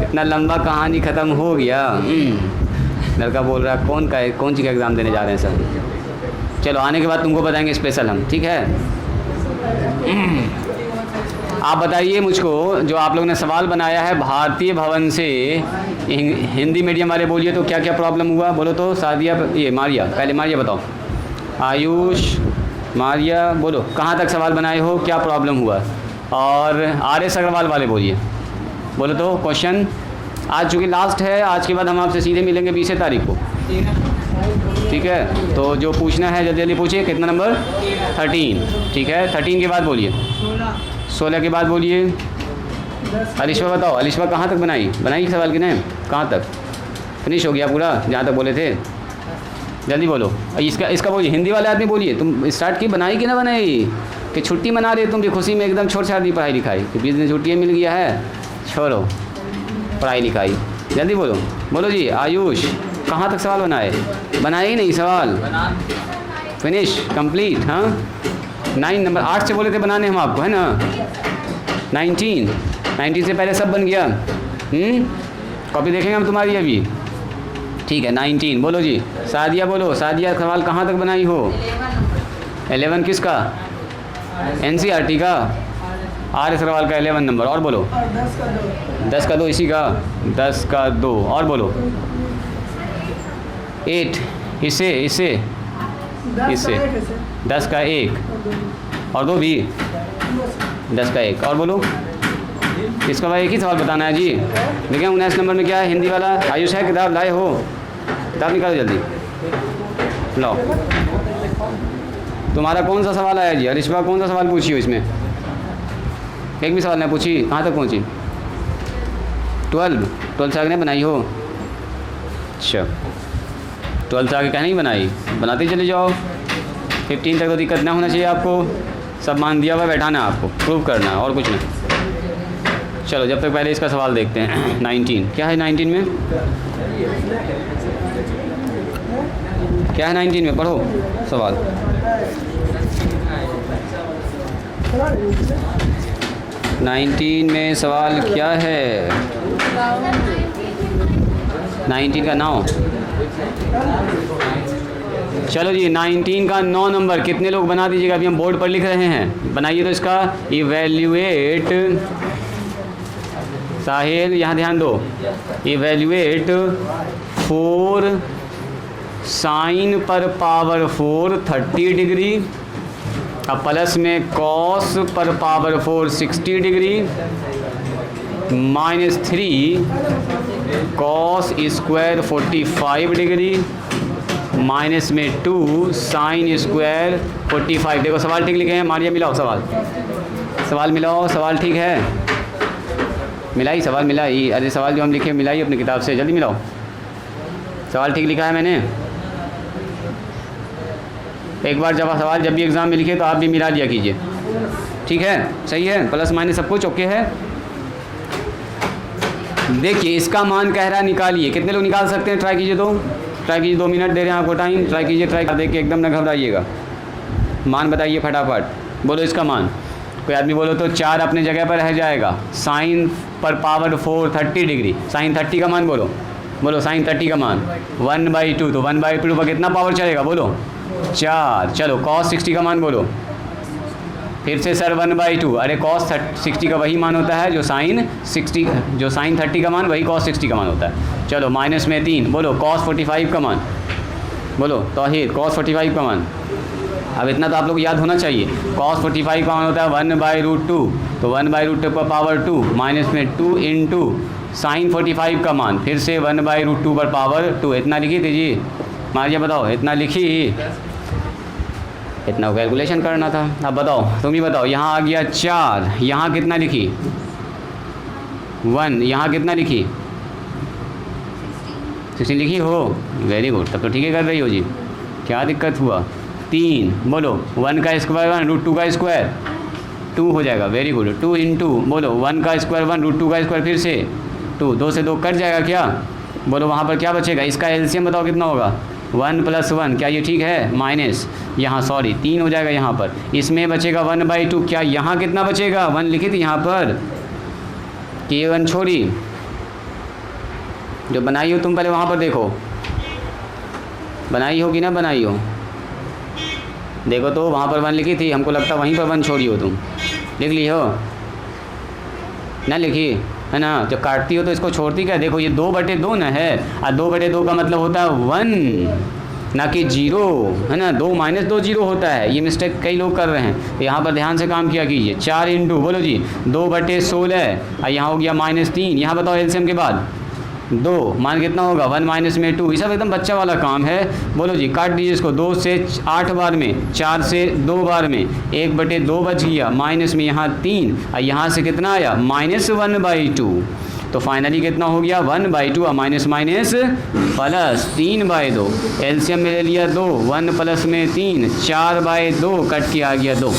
इतना लंबा कहानी ख़त्म हो गया। लड़का बोल रहा कौन सी का एग्ज़ाम देने जा रहे हैं सर। चलो आने के बाद तुमको बताएंगे स्पेशल हम, ठीक है। आप बताइए मुझको, जो आप लोगों ने सवाल बनाया है भारतीय भवन से, हिंदी मीडियम वाले बोलिए तो क्या क्या प्रॉब्लम हुआ बोलो तो। सादिया, ये मारिया, पहले मारिया बताओ। आयुष, मारिया बोलो कहाँ तक सवाल बनाए हो, क्या प्रॉब्लम हुआ। और आर.एस. अग्रवाल वाले बोलिए, बोलो तो क्वेश्चन। आज चूँकि लास्ट है, आज के बाद हम आपसे सीधे मिलेंगे 20 तारीख को, ठीक है। तो जो पूछना है जल्दी जल्दी पूछिए। कितना नंबर? 13, ठीक है। 13 के बाद बोलिए। 16 के बाद बोलिए। अलिशवा बताओ, अलिशवा कहाँ तक बनाई सवाल की नहीं, कहाँ तक फिनिश हो गया पूरा, जहाँ तक बोले थे। जल्दी बोलो। इसका बोलिए, हिंदी वाले आदमी बोलिए, तुम स्टार्ट की बनाई कि ना बनाई, कि छुट्टी मना रहे तुम भी खुशी में एकदम छोड़ छाड़ दी पढ़ाई लिखाई, कि 20 दिन छुट्टियाँ मिल गया है, छोड़ो पढ़ाई लिखाई। जल्दी बोलो, बोलो जी। आयुष कहाँ तक सवाल बनाए ही नहीं सवाल, फिनिश कंप्लीट। हाँ 9 नंबर 8 से बोले थे बनाने हम आपको, है ना। 19 से पहले सब बन गया। कॉपी देखेंगे हम तुम्हारी अभी, ठीक है। 19 बोलो जी। सादिया बोलो, सादिया सवाल कहाँ तक बनाई हो। 11 किसका? NCERT का। आर.एस. अग्रवाल का 11 नंबर। और बोलो 10 का 2 इसी का, 10 का 2। और बोलो 8 इससे 10 का 1 और 2 भी 10 का 1। और बोलो इसका भाई एक ही सवाल बताना है जी। देखिए 19 नंबर में क्या है, हिंदी वाला। आयुष है, किताब लाए हो, किताब निकालो जल्दी लो। तुम्हारा कौन सा सवाल आया जी? अरिशवा कौन सा सवाल पूछी हो इसमें? एक भी सवाल नहीं पूछी। कहाँ तक पहुँची? 12 से आगे नहीं बनाई हो। अच्छा 12 से आगे कहीं नहीं बनाई, बनाते चले जाओ। 15 तक तो दिक्कत ना होना चाहिए आपको, सब मान दिया हुआ बैठाना आपको, प्रूव करना और कुछ नहीं। चलो जब तक पहले इसका सवाल देखते हैं। 19 क्या है? 19 में क्या है? 19 में पढ़ो सवाल। 19 में सवाल क्या है? 19 का 9। चलो जी 19 का 9 नंबर कितने लोग बना दीजिएगा, अभी हम बोर्ड पर लिख रहे हैं, बनाइए तो इसका। इवैल्यूएट, साहिल यहाँ ध्यान दो। इवैल्यूएट 4 साइन पर पावर 4 30 डिग्री, अब प्लस में कॉस पर power 4 60 degree, -3 cos square 45 degree, minus में 2 साइन स्क्वायर 45। देखो सवाल ठीक लिखे हैं। मारिया मिलाओ सवाल मिलाओ, सवाल ठीक है, मिलाई सवाल मिलाई। अरे सवाल जो हम लिखे मिलाई अपनी किताब से, जल्दी मिलाओ। सवाल ठीक लिखा है मैंने। एक बार जब सवाल जब भी एग्ज़ाम में लिखे तो आप भी मिला लिया कीजिए, ठीक है। सही है, प्लस माइनस सब कुछ ओके है। देखिए इसका मान कह रहा निकालिए, कितने लोग निकाल सकते हैं? ट्राई कीजिए, 2 मिनट दे रहे हैं आपको टाइम, ट्राई कीजिए। ट्राई देख के एकदम ना घबराइएगा, मान बताइए फटाफट। बोलो इसका मान। कोई आदमी बोलो तो 4 अपने जगह पर रह जाएगा। साइन पर पावर 4 30 डिग्री, साइन 30 का मान बोलो साइन 30 का मान 1/2, तो 1/2 पर कितना पावर चलेगा बोलो 4। चलो कॉस 60 का मान बोलो फिर से सर 1/2। अरे कॉस 60 का वही मान होता है जो साइन 30 का मान वही कॉस 60 का मान होता है। चलो माइनस में 3 बोलो कॉस 45 का मान बोलो तौहीद, कॉस 45 का मान। अब इतना तो आप लोग याद होना चाहिए। कॉस 45 का मान होता है 1/2, तो 1/2 पर पावर 2 माइनस में 2 इंटू साइन 45 का मान फिर से 1/2 पर पावर 2। इतना लिखी थी जी मारिया, बताओ इतना लिखी, इतना कैलकुलेशन करना था। अब बताओ, तुम ही बताओ। यहाँ आ गया 4, यहाँ कितना लिखी 1, यहाँ कितना लिखी 16 लिखी हो। वेरी गुड, तब तो ठीक है कर रही हो जी। क्या दिक्कत हुआ? 3 बोलो 1 का स्क्वायर 1 √2 का स्क्वायर 2 हो जाएगा। Very good. 2 इंटू बोलो 1 का स्क्वायर 1 √2 का स्क्वायर फिर से 2, 2 से 2 कट जाएगा क्या बोलो, वहाँ पर क्या बचेगा? इसका एलसीएम बताओ कितना होगा? 1 + 1, क्या ये ठीक है? माइनस यहाँ 3 हो जाएगा यहाँ पर। इसमें बचेगा 1/2, क्या यहाँ कितना बचेगा? 1 लिखी थी यहाँ पर, कि ये वन छोड़ी? जो बनाई हो तुम पहले वहाँ पर देखो, बनाई हो कि ना बनाई हो, देखो तो वहाँ पर वन लिखी थी, हमको लगता वहीं पर वन छोड़ी हो तुम। लिख ली हो ना? लिखी है ना? जब काटती हो तो इसको छोड़ती क्या? देखो ये 2/2 ना है, और 2/2 का मतलब होता है 1 ना कि 0, है ना? 2 - 2 0 होता है। ये मिस्टेक कई लोग कर रहे हैं, तो यहाँ पर ध्यान से काम किया कीजिए। 4 इंटू बोलो जी 2/16, और यहाँ हो गया -3। यहाँ बताओ एलसीएम के बाद 2 मान कितना होगा? 1 - 2। ये सब एकदम बच्चा वाला काम है। बोलो जी काट दीजिए इसको। 2 से 8 बार में, 4 से 2 बार में 1/2 बच गया, माइनस में यहाँ 3, और यहाँ से कितना आया? -1/2। तो फाइनली कितना हो गया? 1/2 और माइनस माइनस प्लस 3/2। एलसीएम में ले लिया 2, 1 प्लस में 3, 4/2 कट के आ गया 2।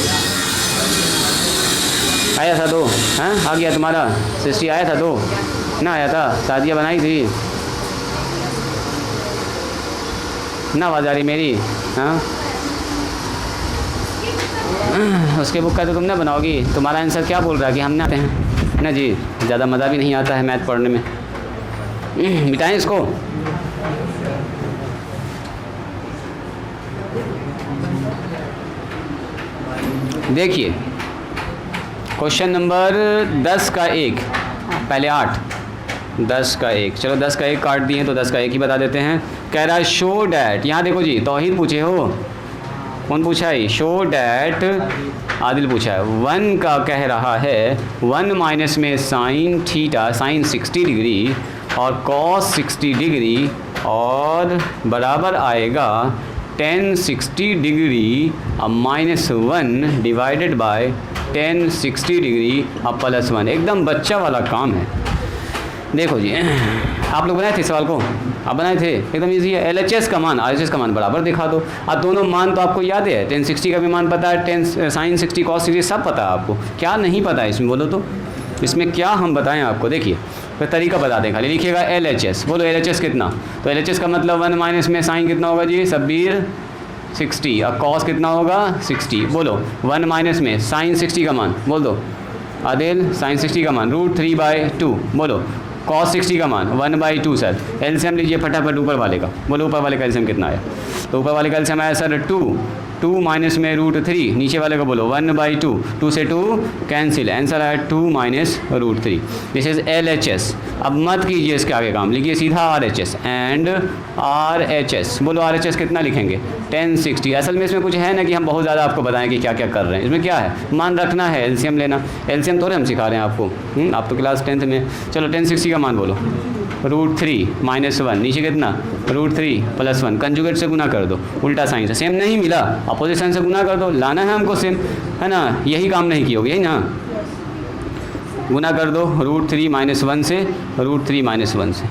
आया था 2? हाँ आ गया तुम्हारा 60 आया था 2 ना? आया था? सादिया बनाई थी ना? आवाज़ आ रही मेरी? हाँ उसके बुक का तो तुम ना बनाओगी। तुम्हारा आंसर क्या बोल रहा है कि हम ना आते हैं ना जी? ज़्यादा मज़ा भी नहीं आता है मैथ पढ़ने में। मिटाएं इसको। देखिए क्वेश्चन नंबर 10 का 1, पहले 8, 10 का 1, चलो 10 का 1 काट दिए तो 10 का 1 ही बता देते हैं। कह रहा है शो डैट, यहाँ देखो जी तौहीद पूछे हो, कौन पूछा है? शो डैट आदिल पूछा है। 1 का कह रहा है 1 माइनस में साइन थीटा, साइन 60 डिग्री और कॉस 60 डिग्री, और बराबर आएगा tan 60 डिग्री अब -1 डिवाइडेड बाय tan 60 डिग्री अब +1। एकदम बच्चा वाला काम है। देखो जी आप लोग बनाए थे सवाल को? आप बनाए थे? एकदम इजी है। LHS का मान RHS का मान बराबर दिखा दो। अब दोनों मान तो आपको याद है, tan 60 का भी मान पता है, tan sin 60 cos 60 सब पता है आपको। क्या नहीं पता है इसमें बोलो तो? इसमें क्या हम बताएं आपको? देखिए फिर तरीका बता दें, खाली लिखिएगा LHS। बोलो LHS कितना? तो LHS का मतलब 1 माइनस में साइन कितना होगा जी? सब्बीर 60, और कॉस कितना होगा? 60। बोलो 1 माइनस में साइन 60 का मान बोल दो आदिल। साइन 60 का मान √3/2। बोलो cos 60 का मान 1/2 सर। एलसीएम लीजिए फटाफट ऊपर वाले का। बोलो ऊपर वाले का एलसीएम कितना आया? तो ऊपर वाले का एलसीएम आया सर 2 माइनस में √3। नीचे वाले को बोलो 1/2, 2 से 2 कैंसिल, आंसर आया 2 माइनस √3। This is LHS। अब मत कीजिए इसके आगे काम, लिखिए सीधा RHS एंड RHS। बोलो RHS कितना लिखेंगे? tan 60। असल में इसमें कुछ है ना कि हम बहुत ज़्यादा आपको बताएं कि क्या क्या कर रहे हैं। इसमें क्या है? मान रखना है, एलसीएम लेना। एलसीएम थोड़े हम सिखा रहे हैं आपको, आप तो क्लास 10th में। चलो tan 60 का मान बोलो √3 -1, नीचे कितना? √3 + 1, कंजुगेट से गुना कर दो, उल्टा साइन से। सेम नहीं मिला, अपोजिशन से गुना कर दो, लाना है हमको सेम, है ना? यही काम नहीं किए, यही ना? गुना कर दो √3 - 1 से, √3 - 1 से।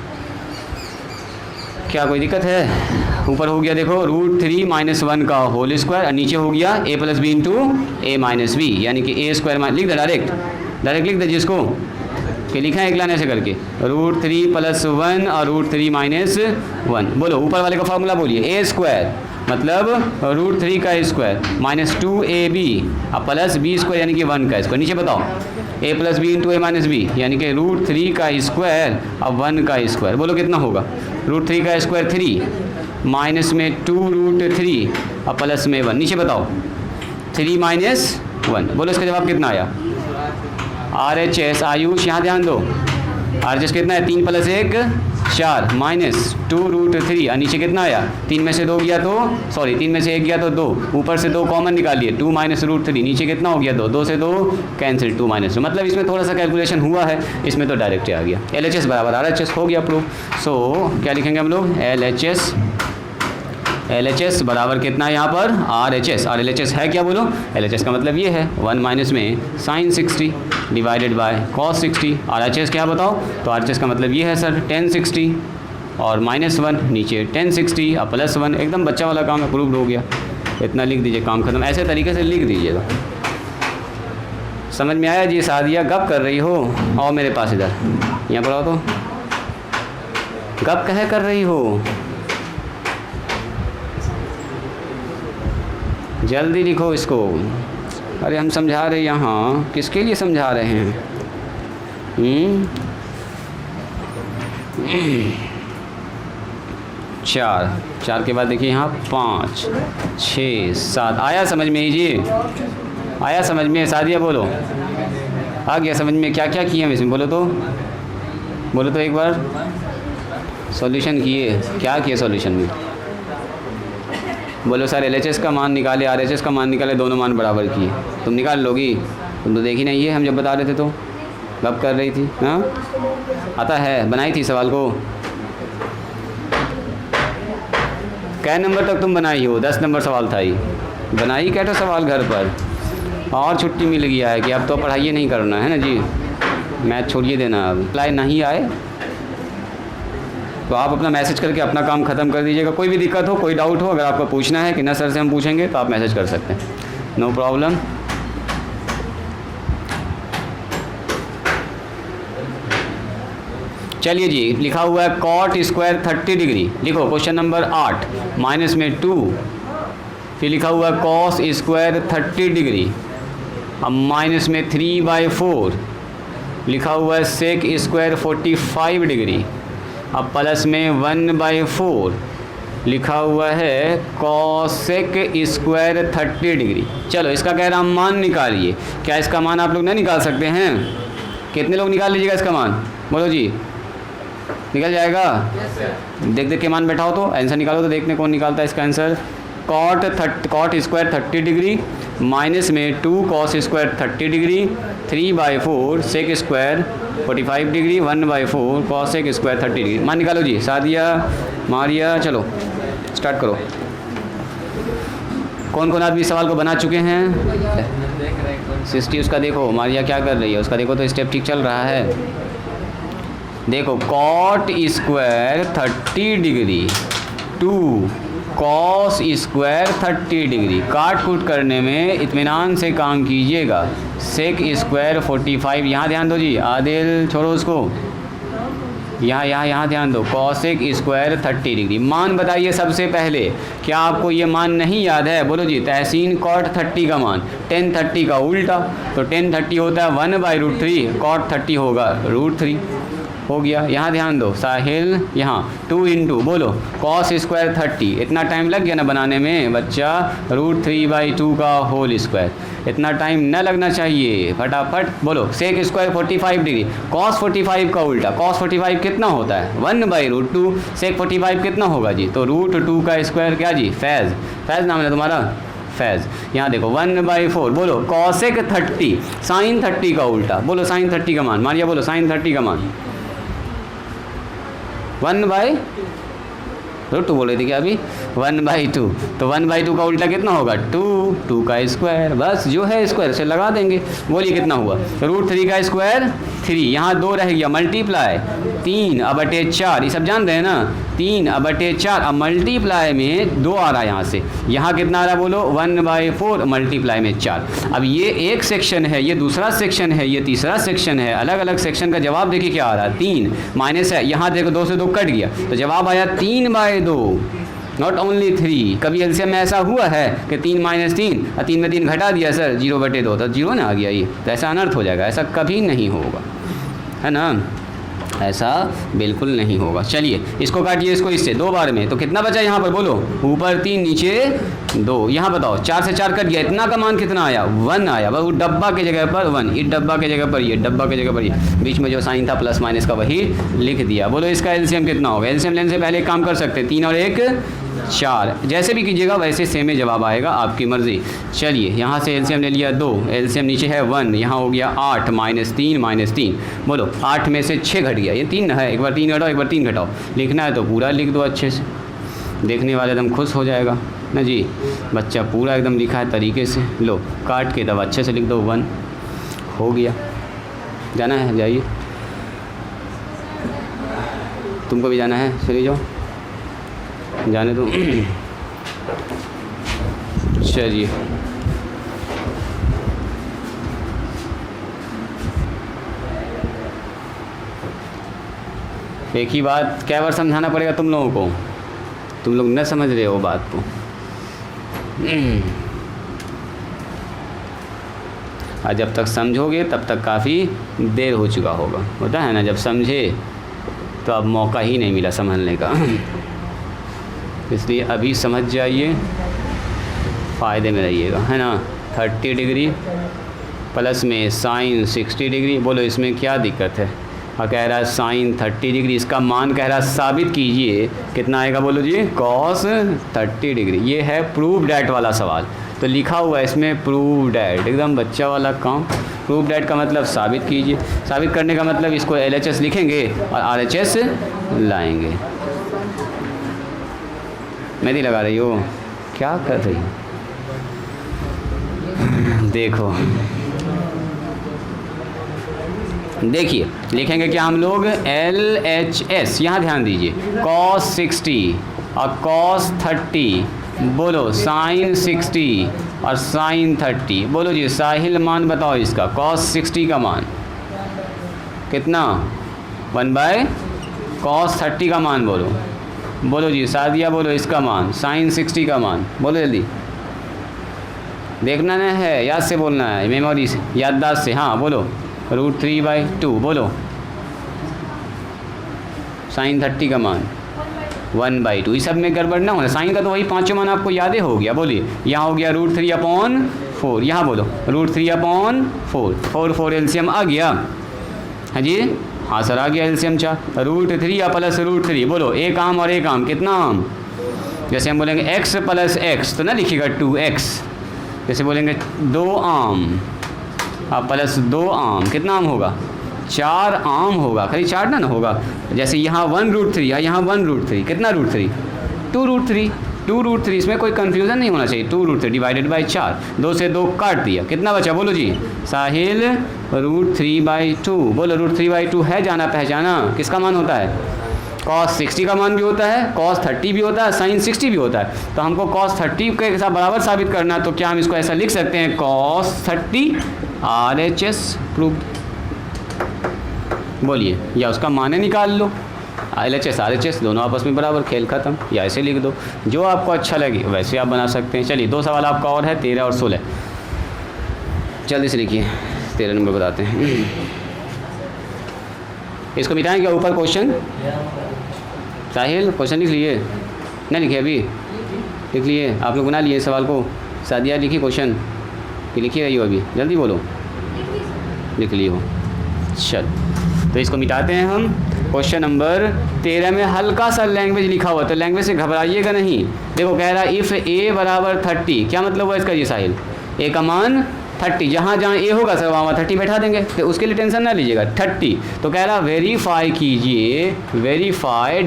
क्या कोई दिक्कत है? ऊपर हो गया देखो √3 - 1 का होल स्क्वायर, और नीचे हो गया a + b × a - b, यानी कि a² लिख दे, डायरेक्ट लिख दे जिसको कि लिखा है एक लाइन ऐसे करके, √3 + 1 और √3 - 1। बोलो ऊपर वाले का फॉर्मूला बोलिए। a² मतलब √3 का स्क्वायर -2ab अब प्लस b² यानी कि 1 का स्क्वायर। नीचे बताओ a + b × a - b यानी कि √3 का स्क्वायर अब 1 का स्क्वायर। बोलो कितना होगा? √3 का स्क्वायर 3 माइनस में 2√3 अब प्लस में 1। नीचे बताओ 3 - 1। बोलो इसका जवाब कितना आया? RHS आयुष यहाँ ध्यान दो, RHS कितना है? 3 + 1 4 माइनस 2√3, और नीचे कितना आया? 3 में से 2 गया तो 3 में से 1 गया तो 2, ऊपर से 2 कॉमन निकालिए, 2 - √3, नीचे कितना हो गया? 2, 2 से 2 कैंसिल, 2 - 2। मतलब इसमें थोड़ा सा कैलकुलेशन हुआ है, इसमें तो डायरेक्ट आ गया। LHS बराबर RHS हो गया प्रूफ। सो क्या लिखेंगे हम लोग? LHS बराबर कितना है यहाँ पर? RHS। और LHS है क्या बोलो? LHS का मतलब ये है 1 माइनस में sine 60 divided by cos 60। RHS क्या बताओ? तो RHS का मतलब ये है सर tan 60 और -1, नीचे tan 60 और +1। एकदम बच्चा वाला काम है, प्रूव्ड हो गया। इतना लिख दीजिए, काम खत्म। ऐसे तरीके से लिख दीजिएगा। समझ में आया जी? सादिया गप कर रही हो? आओ मेरे पास इधर, यहाँ पर आओ। तो गप कहे कर रही हो? जल्दी लिखो इसको। अरे हम समझा रहे, यहाँ किसके लिए समझा रहे हैं? चार के बाद देखिए यहाँ 5 6 7 आया समझ में ही जी? आया समझ में? सादिया बोलो, आ गया समझ में? क्या क्या किए हम इसमें? बोलो तो एक बार सॉल्यूशन किए। क्या किए सॉल्यूशन में? बोलो सर LHS का मान निकाले, RHS का मान निकाले, दोनों मान बराबर किए। तुम निकाल लोगी? तुम तो देखी नहीं है, हम जब बता रहे थे तो गप कर रही थी। हाँ आता है, बनाई थी सवाल को। कै नंबर तक तुम बनाई हो? 10 नंबर सवाल था ही। बनाई क्या था सवाल घर पर? और छुट्टी मिल गया है कि अब तो पढ़ाई नहीं करना है ना जी, मैथ छोड़िए देना। अब रिप्लाई नहीं आए तो आप अपना मैसेज करके अपना काम ख़त्म कर दीजिएगा। कोई भी दिक्कत हो, कोई डाउट हो, अगर आपको पूछना है कि ना सर से हम पूछेंगे, तो आप मैसेज कर सकते हैं, नो प्रॉब्लम। चलिए जी, लिखा हुआ है कॉट स्क्वायर 30 डिग्री। लिखो क्वेश्चन नंबर 8 माइनस में 2। फिर लिखा हुआ है कॉस स्क्वायर 30 डिग्री, अब माइनस में 3/4। लिखा हुआ है सेक स्क्वायर 45 डिग्री, अब प्लस में 1/4। लिखा हुआ है कॉसेक स्क्वायर 30 डिग्री। चलो इसका कह रहा मान निकालिए। क्या इसका मान आप लोग नहीं निकाल सकते हैं? कितने लोग निकाल लीजिएगा इसका मान? बोलो जी, निकल जाएगा? देख के मान बैठाओ तो आंसर निकालो, तो देखने कौन निकालता है इसका answer. Cot square 30 degree minus में 2 cos square 30 degree, 3/4 sec square 45 degree, 1/4 cosec square 30 degree. मान निकालो जी। सादिया, मारिया, चलो स्टार्ट करो। कौन कौन आदमी सवाल को बना चुके हैं? 60 उसका देखो। मारिया क्या कर रही है उसका देखो तो, स्टेप ठीक चल रहा है। देखो cot square 30 degree 2 cos square 30 degree, काट कूट करने में इत्मीनान से काम कीजिएगा। सेक स्क्वायर 45, यहाँ ध्यान दो जी, आदिल छोड़ो उसको, यहाँ ध्यान दो। Cosec square 30 degree. मान बताइए सबसे पहले, क्या आपको ये मान नहीं याद है? बोलो जी। तहसीन कॉट 30 का मान 10 30 का उल्टा, तो 10 30 होता है 1/√3, कॉट 30 होगा √3 हो गया। यहाँ ध्यान दो साहिल, यहाँ 2 × बोलो कॉस स्क्वायर 30। इतना टाइम लग गया ना बनाने में बच्चा, √3/2 का होल स्क्वायर। इतना टाइम न लगना चाहिए, फटाफट बोलो। सेक स्क्वायर 45 डिग्री, कॉस 45 का उल्टा। कॉस 45 कितना होता है? 1/√2। सेक 45 कितना होगा जी? तो √2 का स्क्वायर। क्या जी? फैज़ नाम है तुम्हारा, फैज़। यहाँ देखो 1/4। बोलो कॉसेक 30, साइन 30 का उल्टा। बोलो साइन 30 का मान। मारिया बोलो साइन 30 का मान 1/√2 बोल रही थी क्या अभी? 1/2। तो 1/2 का उल्टा कितना होगा? 2 का स्क्वायर। बस जो है स्क्वायर से लगा देंगे। बोलिए कितना हुआ? √3 का स्क्वायर 3, यहाँ 2 रह गया, मल्टीप्लाई 3/4। ये सब जान रहे हैं ना? 3/4। अब मल्टीप्लाई में 2 आ रहा है यहाँ से, यहाँ कितना आ रहा है बोलो? 1/4 मल्टीप्लाई में 4। अब ये एक सेक्शन है, ये दूसरा सेक्शन है, ये तीसरा सेक्शन है। अलग अलग सेक्शन का जवाब देखिए क्या आ रहा है, 3 माइनस है, यहाँ देखो 2 से 2 कट गया, तो जवाब आया 3/2, नॉट ओनली 3। कभी एलसीएम में ऐसा हुआ है कि 3 - 3 और 3 में 3 घटा दिया सर 0/2, तो 0 ना आ गया ये, तो ऐसा अनर्थ हो जाएगा। ऐसा कभी नहीं होगा, है ना? ऐसा बिल्कुल नहीं होगा। चलिए इसको काटिए, इसको इससे 2 बार में, तो कितना बचा यहाँ पर बोलो? ऊपर 3 नीचे 2। यहाँ बताओ 4 से 4 कट गया, इतना का मान कितना आया? 1 आया। वो डब्बा के जगह पर 1, इस डब्बा के जगह पर ये, डब्बा के जगह पर ये, बीच में जो साइन था प्लस माइनस का वही लिख दिया। बोलो इसका एलसीएम कितना होगा? एलसीएम लेने से पहले एक काम कर सकते हैं, 3 और 1 4, जैसे भी कीजिएगा वैसे सेम ही जवाब आएगा, आपकी मर्ज़ी। चलिए यहाँ से एलसीएम ले लिया 2, एलसीएम नीचे है 1, यहाँ हो गया 8 - 3 बोलो 8 में से 6 घट गया, ये 3 है, एक बार 3 घटाओ एक बार 3 घटाओ। लिखना है तो पूरा लिख दो अच्छे से, देखने वाले एकदम खुश हो जाएगा ना जी। बच्चा पूरा एकदम लिखा है तरीके से, लो काट के तब अच्छे से लिख दो 1 हो गया। जाना है जाइए, तुमको भी जाना है, चलिए जाओ, जाने दो। चलिए एक ही बात क्या बार समझाना पड़ेगा तुम लोगों को? तुम लोग न समझ रहे हो बात को। और जब तक समझोगे तब तक काफ़ी देर हो चुका होगा। होता है ना, जब समझे तो अब मौका ही नहीं मिला समझने का। इसलिए अभी समझ जाइए, फ़ायदे में रहिएगा, है ना। 30 डिग्री प्लस में साइन 60 डिग्री, बोलो इसमें क्या दिक्कत है। और कह रहा है साइन 30 डिग्री, इसका मान कह रहा है साबित कीजिए, कितना आएगा बोलो जी, कॉस 30 डिग्री। ये है प्रूव डैट वाला सवाल, तो लिखा हुआ है इसमें प्रूव डैट, एकदम बच्चा वाला काम। प्रूव डैट का मतलब साबित कीजिए, साबित करने का मतलब इसको LHS लिखेंगे और RHS लाएंगे। मेहंदी लगा रही हो, क्या कर रही हो, देखो देखिए लिखेंगे क्या हम लोग, LHS, यहाँ ध्यान दीजिए, cos 60 और cos 30, बोलो साइन 60 और साइन 30। बोलो जी साहिल मान बताओ इसका, cos 60 का मान कितना, 1/cos 30 का मान बोलो। बोलो जी सादिया, बोलो इसका मान, साइन 60 का मान, बोलो जल्दी, देखना ना है, याद से बोलना है, मेमोरी से, याददाश्त से। हाँ बोलो, √3/2, बोलो साइन 30 का मान 1/2। इस सब में गड़बड़ ना होना, साइन का तो वही पाँचों मान आपको याद हो गया। बोलिए, यहाँ हो गया √3/4, यहाँ बोलो √3/4, 4 एलसीएम आ गया, हाँ जी, हाँ सर आ गया एलसीएम 4, √3 या प्लस √3, बोलो एक आम और एक आम, कितना आम, जैसे हम बोलेंगे x + x तो ना लिखिएगा 2x, जैसे बोलेंगे 2 आम अब प्लस 2 आम, कितना आम होगा, 4 आम होगा, खाली 4 ना होगा। जैसे यहाँ 1√3 या यहाँ 1√3, कितना √3, 2√3, इसमें कोई कन्फ्यूज़न नहीं होना चाहिए। 2√3 डिवाइडेड बाई 4, 2 से 2 काट दिया, कितना बचा बोलो जी, साहिल √3/2, बोलो √3/2 है जाना पहचाना, किसका मान होता है, cos 60 का मान भी होता है, cos 30 भी होता है, sin 60 भी होता है। तो हमको cos 30 के साथ बराबर साबित करना है, तो क्या हम इसको ऐसा लिख सकते हैं, cos 30 RHS प्रूव। बोलिए, या उसका मान निकाल लो, LHS RHS दोनों आपस में बराबर, खेल खत्म, या ऐसे लिख दो, जो आपको अच्छा लगे वैसे आप बना सकते हैं। चलिए 2 सवाल आपका और है, 13 और 16, जल्दी से लिखिए, 13 नंबर बताते हैं। इसको मिटाएं क्या ऊपर क्वेश्चन, साहिल क्वेश्चन लिख लिए, नहीं लिखे अभी, लिख लिए आप लोग, बना लिए सवाल को, सादिया लिखी क्वेश्चन कि लिखी रही हो अभी, जल्दी बोलो, लिख लिए हो। चल तो इसको मिटाते हैं हम। क्वेश्चन नंबर 13 में हल्का सा लैंग्वेज लिखा हुआ, तो लैंग्वेज से घबराइएगा नहीं। देखो कह रहा है इफ़ a = 30, क्या मतलब हुआ इसका जी साहिल, a का मान 30, जहाँ जहाँ a होगा सर वहाँ 30 बैठा देंगे, तो उसके लिए टेंशन ना लीजिएगा। 30 तो कह रहा वेरीफाई कीजिए, वेरीफाई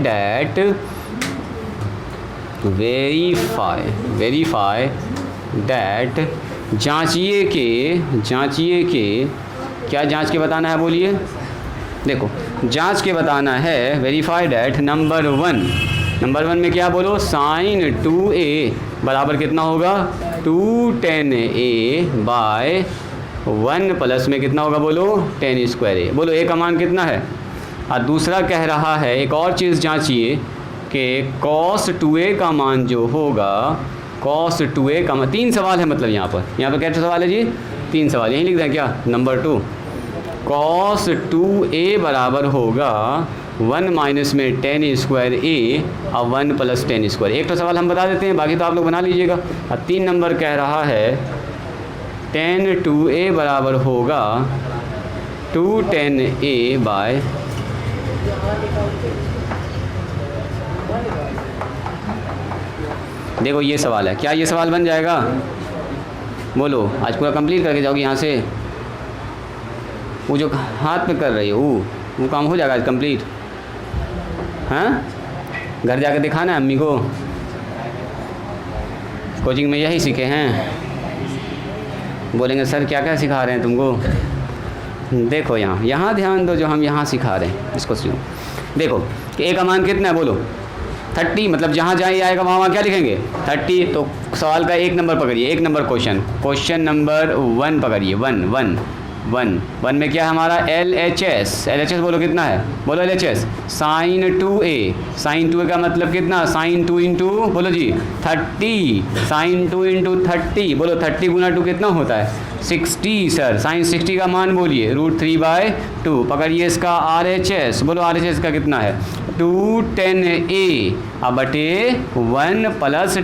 दैट, जांचिए के, क्या जांच के बताना है बोलिए, देखो जांच के बताना है, वेरीफाई दैट नंबर 1 में क्या बोलो, साइन 2a बराबर कितना होगा, 2tan/1 प्लस में कितना होगा बोलो, tan²a, बोलो a का मान कितना है। और दूसरा कह रहा है एक और चीज़ जांचिए कि cos 2a का मान जो होगा, cos 2a का मान, 3 सवाल है मतलब यहाँ पर कैसे सवाल है जी, 3 सवाल, यहीं लिख दें क्या, नंबर 2, cos 2a बराबर होगा 1 माइनस में tan² और 1 + tan²। एक तो सवाल हम बता देते हैं, बाकी तो आप लोग बना लीजिएगा। अब 3 नंबर कह रहा है tan 2a बराबर होगा 2tan/, देखो ये सवाल है, क्या ये सवाल बन जाएगा, बोलो आज पूरा कंप्लीट करके जाओगे यहाँ से, वो जो हाथ पे कर रही है वो काम हो जाएगा आज कंप्लीट, हाँ घर जाकर दिखाना है अम्मी को, कोचिंग में यही सीखे हैं, बोलेंगे सर क्या क्या सिखा रहे हैं तुमको। देखो यहाँ ध्यान दो, जो हम यहाँ सिखा रहे हैं इसको सुनो। देखो कि a का मान कितना है बोलो, 30, मतलब जहाँ जहाँ ये आएगा वहाँ क्या लिखेंगे 30। तो सवाल का 1 नंबर पकड़िए, 1 नंबर क्वेश्चन नंबर 1 पकड़िए, 1 वन में क्या है हमारा LHS बोलो कितना है, बोलो LHS sin 2a, sin 2a का मतलब कितना, sin 2 इंटू बोलो जी 30, sin 2 इंटू 30 बोलो 30 गुना 2 कितना होता है 60 सर, sin 60 का मान बोलिए √3/2। पकड़िए इसका RHS, बोलो RHS का कितना है 210a अब बटे 1 +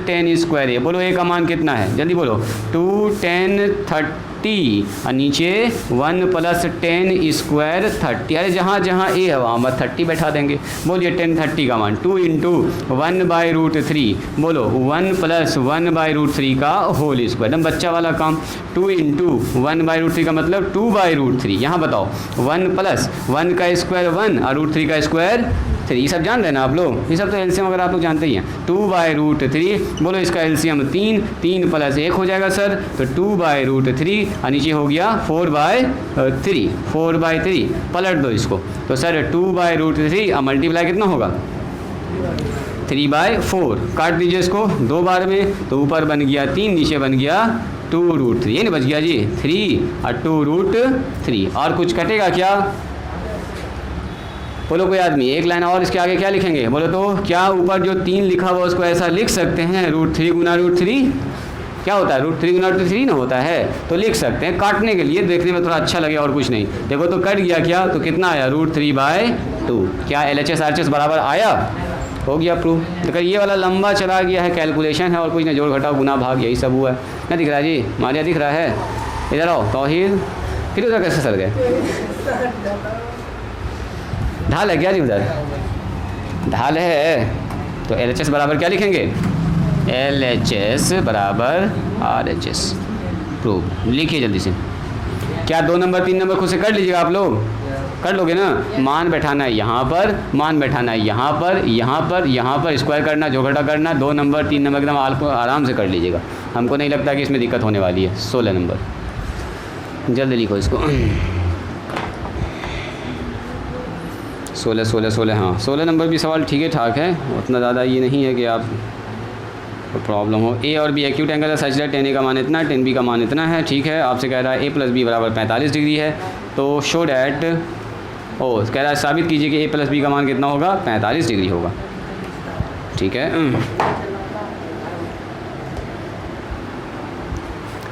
10 स्क्वायर ए, बोलो ए का मान कितना है जल्दी बोलो 210 और नीचे 1 + 10 स्क्वायर 30, अरे जहाँ जहाँ ए है वहाँ पर 30 बैठा देंगे। बोलिए 1030 का मान 2 इंटू 1/√3, बोलो 1 + 1/√3 का होल स्क्वायर, एकदम बच्चा वाला काम। 2 इंटू 1/√3 का मतलब 2/√3, यहाँ बताओ 1 + 1 का स्क्वायर 1 और √3 का स्क्वायर 3, ये सब जान रहे हैं ना आप लोग, ये सब तो एलसीएम अगर आप लोग जानते ही हैं। 2/√3 बोलो इसका एलसीएम 3 + 1 हो जाएगा सर, तो 2/√3 और नीचे हो गया 4/3 पलट दो इसको, तो सर 2/√3 और मल्टीप्लाई कितना होगा 3/4, काट दीजिए इसको 2 बार में, तो ऊपर बन गया 3 नीचे बन गया 2√3, ये नहीं बच गया जी 3 और 2√3, और कुछ कटेगा क्या बोलो कोई आदमी, एक लाइन और इसके आगे क्या लिखेंगे बोलो तो, क्या ऊपर जो 3 लिखा हुआ उसको ऐसा लिख सकते हैं √3 गुना √3 क्या होता है √3 गुना √3 ना होता है, तो लिख सकते हैं काटने के लिए, देखने में थोड़ा अच्छा लगे और कुछ नहीं। देखो तो कट गया क्या, तो कितना आया √3/2, क्या LHS RHS बराबर आया, हो गया प्रूफ। देखो ये वाला लंबा चला गया है, कैलकुलेशन है और कुछ नहीं, जोड़ घटाव गुना भाग यही सब हुआ है ना, दिख रहा है जी मारिया दिख रहा है, इधर आओ तौहीद, फिर उधर कैसे सर गए, ढाल है क्या जी उधर, ढाल है, तो LHS बराबर क्या लिखेंगे LHS बराबर RHS, प्रूफ लिखिए जल्दी से। क्या 2 नंबर 3 नंबर खुद से कर लीजिएगा आप लोग, कर लोगे ना, मान बैठाना है यहाँ पर, मान बैठाना है यहाँ पर, यहाँ पर, यहाँ पर स्क्वायर करना, जो घटा करना, 2 नंबर 3 नंबर एकदम आराम से कर लीजिएगा, हमको नहीं लगता कि इसमें दिक्कत होने वाली है। 16 नंबर जल्दी लिखो इसको, 16 हाँ 16 नंबर भी सवाल ठीक है ठाक है, उतना ज़्यादा ये नहीं है कि आप प्रॉब्लम हो। ए और बी एक्यूट एंगल है, सच दैट 10A का मान इतना है 10B का मान इतना है, ठीक है। आपसे कह रहा है A + B बराबर 45 डिग्री है, तो शो डैट कह रहा है साबित कीजिए कि A + B का मान कितना होगा 45 डिग्री होगा, ठीक है।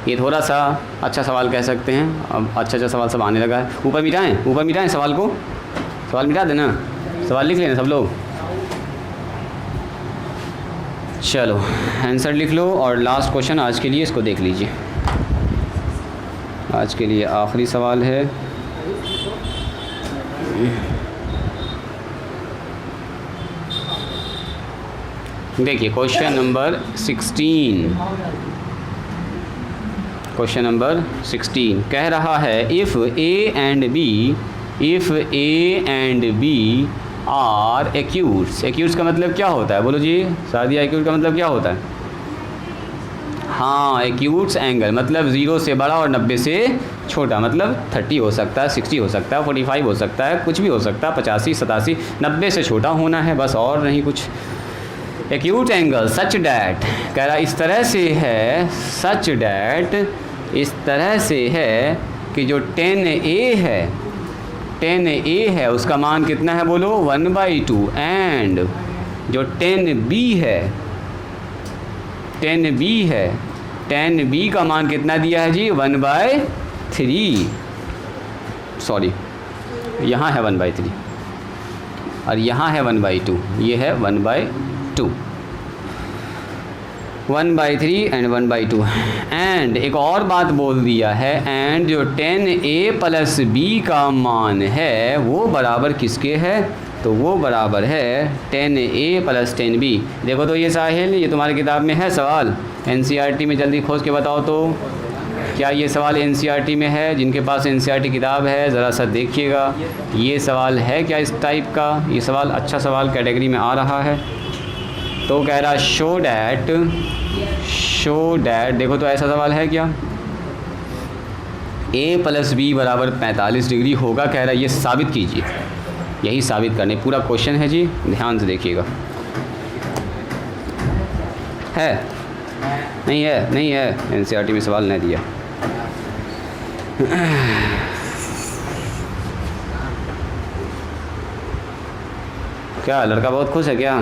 ये थोड़ा सा अच्छा सवाल कह सकते हैं, अब अच्छा सवाल सब आने लगा है। ऊपर मिटाएं सवाल को, सवाल मिटा देना, सवाल लिख लेना सब लोग, चलो आंसर लिख लो। और लास्ट क्वेश्चन आज के लिए इसको देख लीजिए, आज के लिए आखिरी सवाल है। देखिए क्वेश्चन नंबर 16, क्वेश्चन नंबर 16 कह रहा है if A and B are acutes का मतलब क्या होता है बोलो जी सादिया, एक्यूट का मतलब क्या होता है, हाँ एक्यूट्स एंगल मतलब 0 से बड़ा और 90 से छोटा, मतलब 30 हो सकता है, 60 हो सकता है, 45 हो सकता है, कुछ भी हो सकता है, 85 87 90 से छोटा होना है बस, और नहीं कुछ। एक्यूट एंगल सच डैट कह रहा इस तरह से है, सच डैट इस तरह से है कि जो 10A है उसका मान कितना है बोलो 1/2, एंड जो 10B है 10B का मान कितना दिया है जी 1/3, सॉरी यहाँ है 1/3 और यहाँ है 1/2, ये है 1/2, 1/3 एंड 1/2। एंड एक और बात बोल दिया है, एंड जो 10A + B का मान है वो बराबर किसके है, तो वो बराबर है 10A + 10B। देखो तो ये साहिल, ये तुम्हारी किताब में है सवाल, NCERT में जल्दी खोज के बताओ तो क्या ये सवाल NCERT में है, जिनके पास NCERT किताब है ज़रा सा देखिएगा ये सवाल है क्या इस टाइप का, ये सवाल अच्छा सवाल कैटेगरी में आ रहा है। तो कह रहा शो डैट देखो तो ऐसा सवाल है क्या, A + B बराबर 45 डिग्री होगा, कह रहा है ये साबित कीजिए, यही साबित करने पूरा क्वेश्चन है जी, ध्यान से देखिएगा। है नहीं है NCERT में सवाल नहीं दिया। क्या लड़का बहुत खुश है क्या?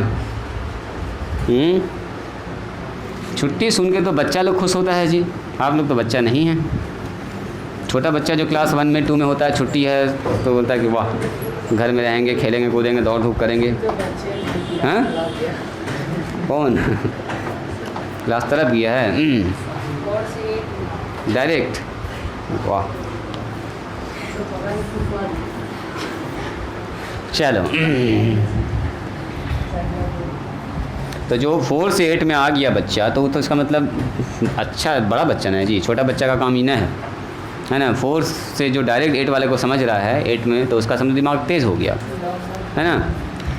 छुट्टी सुन के तो बच्चा लोग खुश होता है जी, आप लोग तो बच्चा नहीं हैं। छोटा बच्चा जो क्लास 1 में 2 में होता है, छुट्टी है तो बोलता है कि वाह घर में रहेंगे, खेलेंगे कूदेंगे, दौड़ धूप करेंगे। हाँ कौन क्लास तरफ गया है? डायरेक्ट, वाह। चलो तो जो 4 से 8 में आ गया बच्चा तो इसका मतलब अच्छा बड़ा बच्चा नहीं है जी, छोटा बच्चा का काम ही ना है ना। 4 से जो डायरेक्ट 8 वाले को समझ रहा है 8 में, तो उसका समझ दिमाग तेज़ हो गया है ना।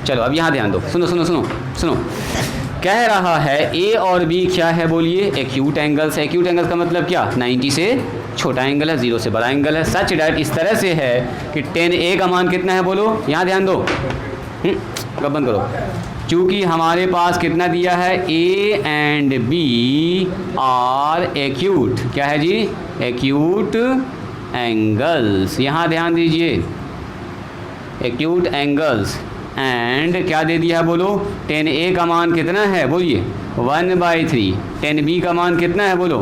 चलो अब यहाँ ध्यान दो, सुनो सुनो सुनो सुनो। कह रहा है ए और बी क्या है बोलिए? एक्यूट एंगल्स है। एक्यूट एंगल्स का मतलब क्या? 90 से छोटा एंगल है, 0 से बड़ा एंगल है। सच डैट इस तरह से है कि tan ए का मान कितना है बोलो? यहाँ ध्यान दो, कब बंद करो। चूँकि हमारे पास कितना दिया है? A and B are acute, क्या है जी? Acute angles. यहाँ ध्यान दीजिए, एक्यूट एंगल्स। एंड क्या दे दिया है बोलो? tan ए का मान कितना है बोलिए? 1/3। tan बी का मान कितना है बोलो?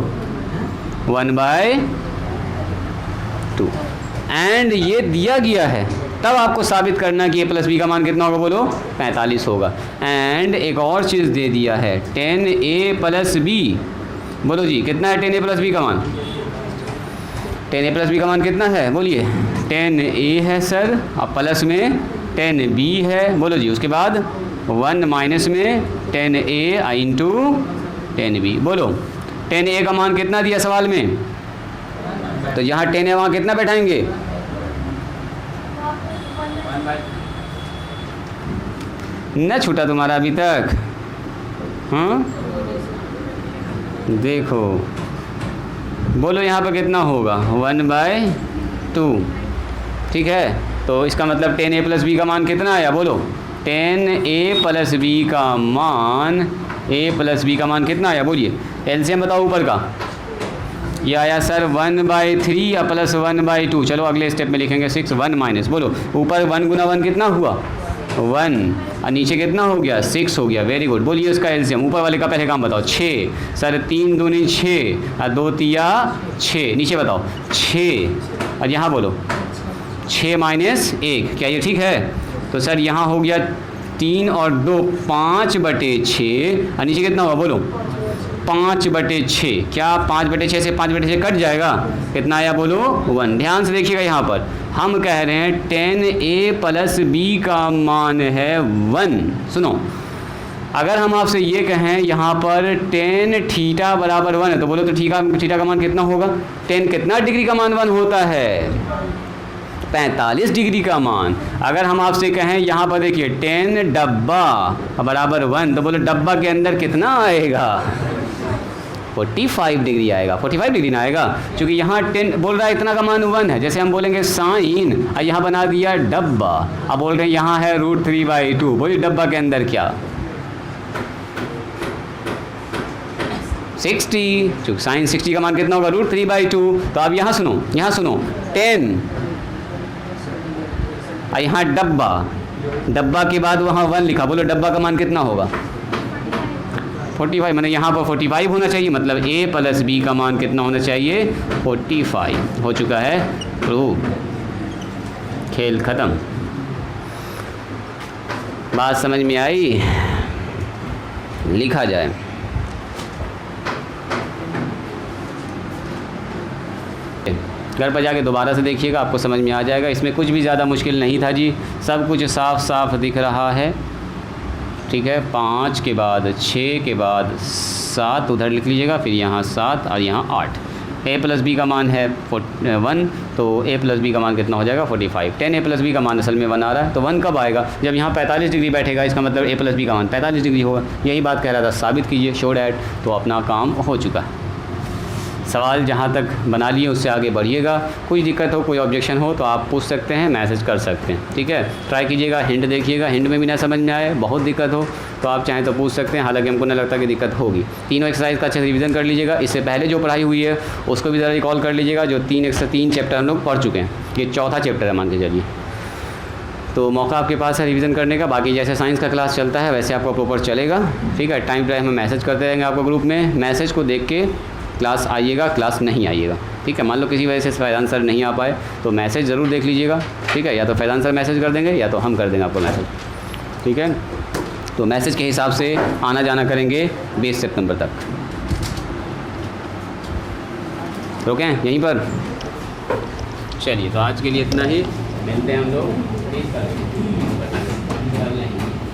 1/2। एंड ये दिया गया है, तब आपको साबित करना कि a प्लस बी का मान कितना होगा बोलो? 45 होगा। एंड एक और चीज़ दे दिया है, tan ए प्लस बी। बोलो जी कितना है tan ए प्लस बी का मान? tan ए प्लस बी का मान कितना है बोलिए? tan ए है सर, अब प्लस में tan बी है। बोलो जी उसके बाद 1 माइनस में tan ए इंटू tan बी। बोलो tan ए का मान कितना दिया सवाल में? तो यहाँ tan ए वहाँ कितना बैठाएंगे? न छूटा तुम्हारा अभी तक? हाँ देखो, बोलो यहाँ पर कितना होगा? 1/2। ठीक है, तो इसका मतलब tan ए प्लस बी का मान कितना आया बोलो? tan ए प्लस बी का मान, a प्लस बी का मान कितना आया बोलिए? एलसीएम बताओ ऊपर का। ये आया सर 1/3 या प्लस 1/2। चलो अगले स्टेप में लिखेंगे 6। 1 माइनस, बोलो ऊपर 1 गुना 1 कितना हुआ? 1, और नीचे कितना हो गया? 6 हो गया। Very good. बोलिए उसका एलसीएम। ऊपर वाले का पहले काम बताओ। 6 सर, 3 दूनी 6 और 2 तिया 6। नीचे बताओ 6, और यहाँ बोलो 6 माइनस 1। क्या ये ठीक है? तो सर यहाँ हो गया 3 और 2 5/6, और नीचे कितना हुआ बोलो? 5/6। क्या 5/6 से 5/6 कट जाएगा? कितना आया बोलो? 1। ध्यान से देखिएगा, यहाँ पर हम कह रहे हैं tan ए प्लस बी का मान है 1। सुनो, अगर हम आपसे ये कहें यहाँ पर tan थीटा बराबर 1 है, तो बोलो तो थीटा का मान कितना होगा? tan कितना डिग्री का मान 1 होता है? 45 डिग्री का मान। अगर हम आपसे कहें यहाँ पर देखिए tan डब्बा बराबर 1, तो बोलो डब्बा के अंदर कितना आएगा? 45 डिग्री आएगा। 45 डिग्री ना आएगा, क्योंकि यहाँ 10 बोल रहा है इतना का मान 1 है। जैसे हम बोलेंगे साइन, और यहाँ बना दिया डब्बा, अब बोल रहे हैं यहाँ है √3/2। बोलिए डब्बा के अंदर क्या? 60, क्योंकि साइन 60 का मान कितना होगा? √3/2। तो अब यहाँ सुनो 10, और यहाँ डब्बा के बाद वहाँ 1 लिखा। बोलो डब्बा का मान कितना होगा? 45। मैंने यहाँ पर 45 होना चाहिए, मतलब a प्लस बी का मान कितना होना चाहिए? 45। हो चुका है प्रूव। खेल ख़त्म। बात समझ में आई? लिखा जाए। घर पर जाके दोबारा से देखिएगा, आपको समझ में आ जाएगा। इसमें कुछ भी ज़्यादा मुश्किल नहीं था जी, सब कुछ साफ साफ दिख रहा है। ठीक है, 5 के बाद 6 के बाद 7 उधर लिख लीजिएगा, फिर यहाँ 7 और यहाँ 8। a प्लस बी का मान है 1, तो a प्लस बी का मान कितना हो जाएगा? 45। tan a प्लस बी का मान असल में 1 आ रहा है, तो 1 कब आएगा? जब यहाँ 45 डिग्री बैठेगा, इसका मतलब a प्लस बी का मान 45 डिग्री होगा। यही बात कह रहा था, साबित कीजिए, शो डैट। तो अपना काम हो चुका है। सवाल जहाँ तक बना लिए उससे आगे बढ़िएगा। कोई दिक्कत हो, कोई ऑब्जेक्शन हो तो आप पूछ सकते हैं, मैसेज कर सकते हैं। ठीक है, ट्राई कीजिएगा, हिंट देखिएगा, हिंट में भी ना समझ में आए, बहुत दिक्कत हो तो आप चाहें तो पूछ सकते हैं। हालांकि हमको नहीं लगता कि दिक्कत होगी। तीनों एक्सरसाइज का अच्छे से रिवीजन कर लीजिएगा। इससे पहले जो पढ़ाई हुई है उसको भी ज़रा रिकॉल कर लीजिएगा। जो 3 चैप्टर हम लोग पढ़ चुके हैं, ये चौथा चैप्टर है मान के चलिए। तो मौका आपके पास है रिवीजन करने का। बाकी जैसे साइंस का क्लास चलता है वैसे आपका प्रॉपर चलेगा, ठीक है। टाइम टू टाइम हम मैसेज करते रहेंगे आपको ग्रुप में, मैसेज को देख के क्लास आइएगा, क्लास नहीं आइएगा, ठीक है। मान लो किसी वजह से फैज़ान सर नहीं आ पाए तो मैसेज ज़रूर देख लीजिएगा, ठीक है। या तो फैज़ान सर मैसेज कर देंगे या तो हम कर देंगे आपको मैसेज, ठीक है। तो मैसेज के हिसाब से आना जाना करेंगे 20 सितंबर तक। ओके यहीं पर चलिए, तो आज के लिए इतना ही, मिलते हैं हम लोग।